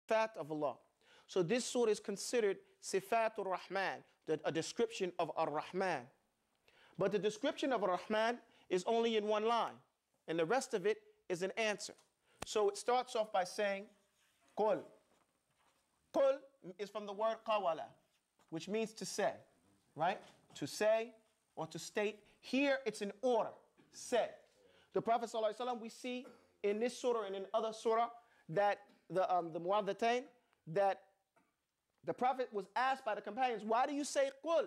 sifat of Allah. So this surah is considered Sifatul Rahman, a description of Ar-Rahman. But the description of Ar-Rahman is only in one line, and the rest of it is an answer. So it starts off by saying, Qul. Qul is from the word qawala, which means to say, right? To say or to state. Here it's an order, say. The Prophet ﷺ, we see in this surah and in other surah that the Mu'adhatain, that the Prophet was asked by the companions, why do you say Qul?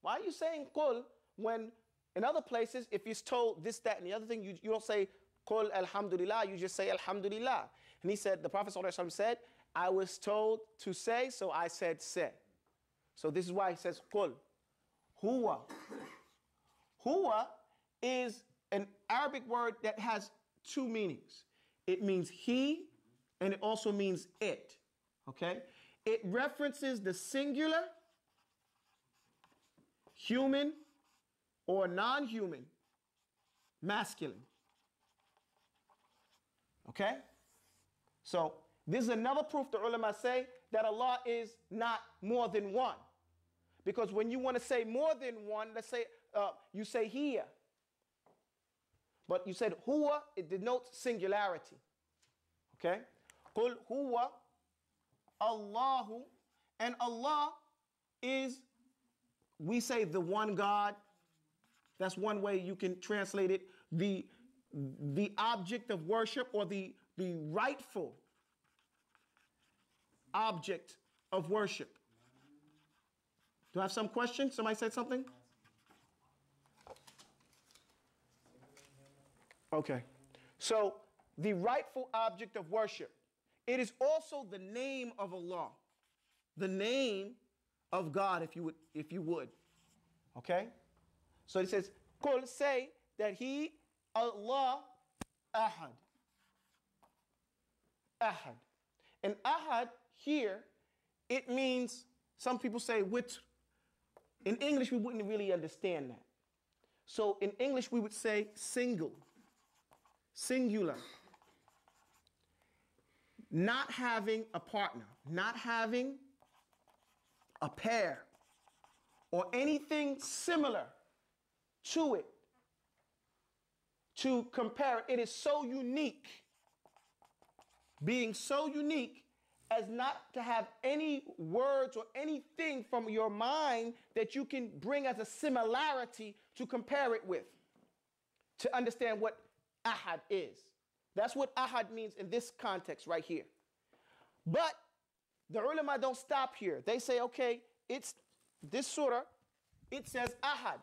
Why are you saying Qul when in other places, if he's told this, that, and the other thing, you don't say Qul Alhamdulillah, you just say Alhamdulillah. And he said, the Prophet ﷺ said, I was told to say, so I said say. So this is why he says Qul. Huwa. Huwa is an Arabic word that has two meanings. It means he, and it also means it. Okay? It references the singular, human, or non-human, masculine. Okay? So this is another proof the ulama say that Allah is not more than one. Because when you want to say more than one, let's say you say here. But you said huwa, it denotes singularity. Okay? Qul huwa Allahu, and Allah is, we say the one God. That's one way you can translate it. The object of worship, or the rightful object of worship. Do I have some questions? Somebody said something? Okay. So the rightful object of worship. It is also the name of Allah. The name of God, if you would. Okay? So it says, Qul, say that He, Allah, Ahad. Ahad. And Ahad here, it means, some people say witr. In English, we wouldn't really understand that. So in English, we would say single, singular. Not having a partner, not having a pair, or anything similar to it to compare it. It is so unique, being so unique as not to have any words or anything from your mind that you can bring as a similarity to compare it with, to understand what Ahad is. That's what Ahad means in this context right here. But the ulama don't stop here. They say, okay, it's this surah, it says Ahad.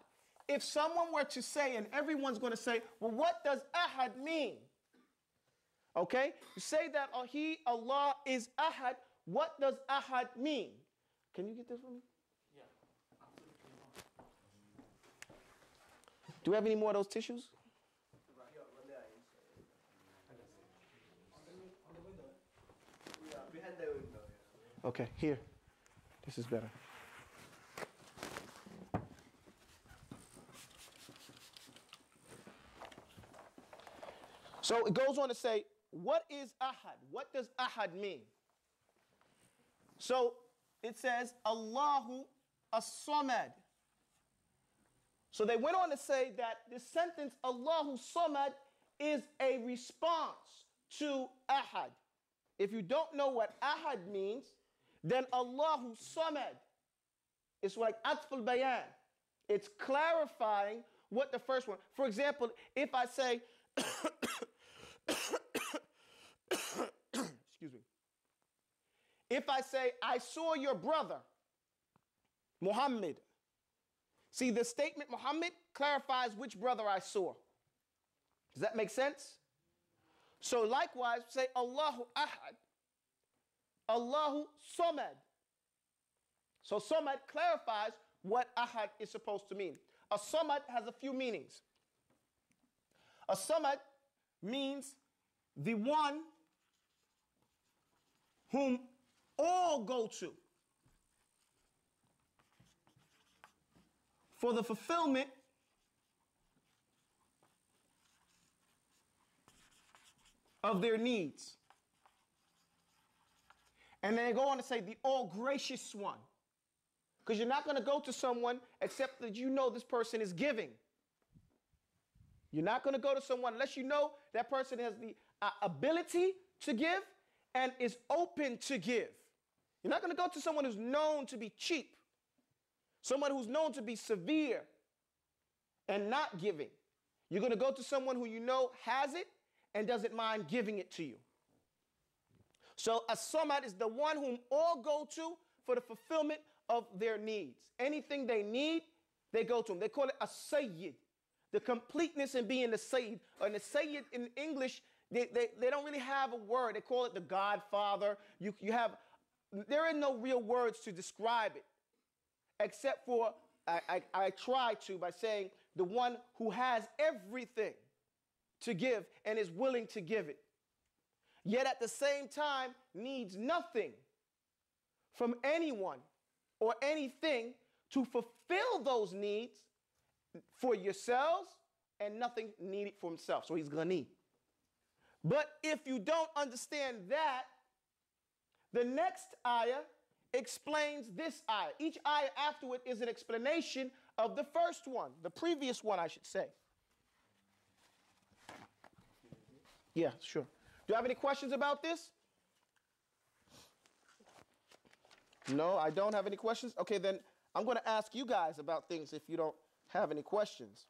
If someone were to say, and everyone's going to say, well, what does Ahad mean? Okay, you say that He, Allah, is Ahad. What does Ahad mean? Can you get this for me? Yeah. Do we have any more of those tissues? Behind the window. Okay, here. This is better. So it goes on to say, what is Ahad? What does Ahad mean? So it says, Allahu as-Samad. So they went on to say that this sentence, Allahu Samad, is a response to Ahad. If you don't know what Ahad means, then Allahu Samad is like Atful Bayan. It's clarifying what the first one. For example, if I say, excuse me. If I say, I saw your brother, Muhammad. See, the statement Muhammad clarifies which brother I saw. Does that make sense? So likewise, say Allahu Ahad, Allahu Samad. So Samad clarifies what Ahad is supposed to mean. A Samad has a few meanings. A Samad means the one whom all go to for the fulfillment of their needs. And then they go on to say the all gracious one. Because you're not going to go to someone except that you know this person is giving. You're not going to go to someone unless you know that person has the ability to give and is open to give. You're not going to go to someone who's known to be cheap, someone who's known to be severe and not giving. You're going to go to someone who you know has it and doesn't mind giving it to you. So as-Samad is the one whom all go to for the fulfillment of their needs. Anything they need, they go to him. They call it a Sayyid, the completeness in being the Sayyid. And the Sayyid in English, they don't really have a word. They call it the Godfather. There are no real words to describe it, except for, I try to by saying the one who has everything to give and is willing to give it, yet at the same time needs nothing from anyone or anything to fulfill those needs for yourselves and nothing needed for himself. So he's Ghani. But if you don't understand that, the next ayah explains this ayah. Each ayah afterward is an explanation of the first one, the previous one, I should say. Yeah, sure. Do you have any questions about this? No, I don't have any questions. Okay, then I'm going to ask you guys about things if you don't have any questions.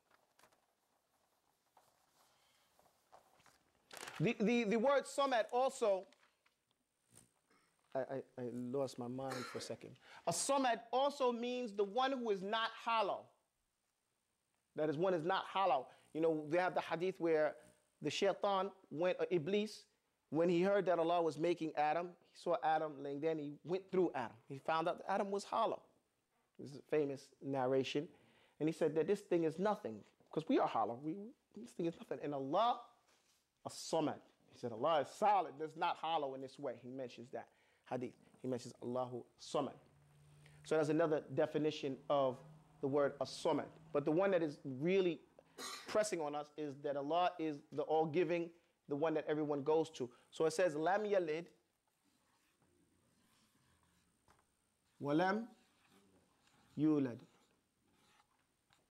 The word Samad also, I lost my mind for a second. A Samad also means the one who is not hollow. That is, one is not hollow. You know, they have the hadith where the shaitan Iblis, when he heard that Allah was making Adam, he saw Adam laying there and he went through Adam. He found out that Adam was hollow. This is a famous narration. And he said that this thing is nothing, because we are hollow. This thing is nothing. And Allah, as-Samad. He said Allah is solid. It's not hollow in this way. He mentions that hadith. He mentions Allahu Samad. So that's another definition of the word as-Samad. But the one that is really pressing on us is that Allah is the all-giving, the one that everyone goes to. So it says, Lam yalid wa lam yulad.